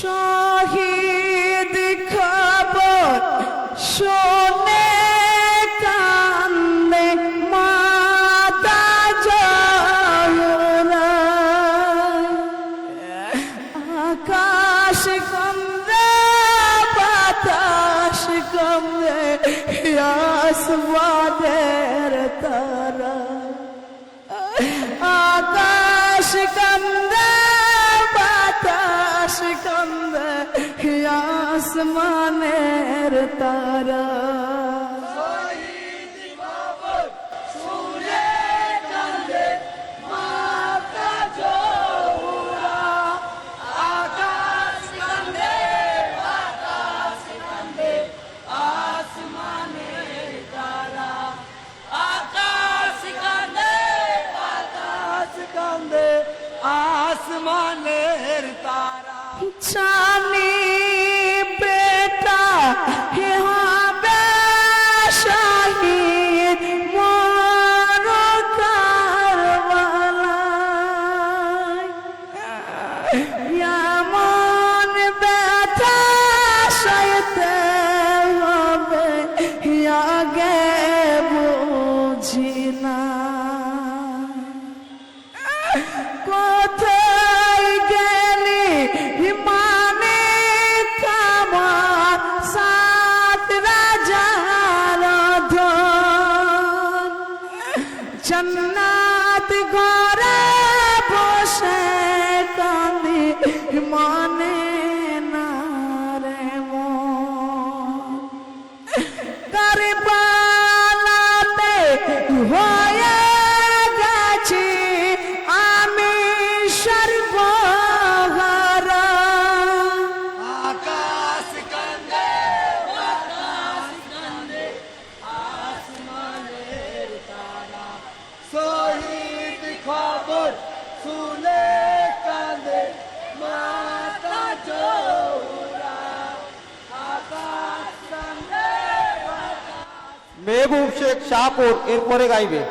শহীদ খবর শুনে কান্দে মাতা জহুরা, আকাশ কান্দে বাতাস কান্দে আসমানের তারা, আকাশ কান্দে বাতাস কান্দে আসমানের তারা। आसमानेर तारा जानी बेटा হবে শহীদ মোর কারবালায়, এমন ব্যথা সইতে হবে আগে বুঝি না। কোথায় গেলি মানে কামার সাত রাজার ধন, জান্নাত ঘরে বসে কাঁদি মানে না রে মন। কারবালাতে হয়ে গেছি আমি সর্বহারা, आकाश कांदे बातास कांदे आसमानेर तारा, शहीद खबर सुने कांदे माता जहुरा, आकाश कांदे बातास। মেহবুব শেখ শাহপুর এরপরে গাইবে।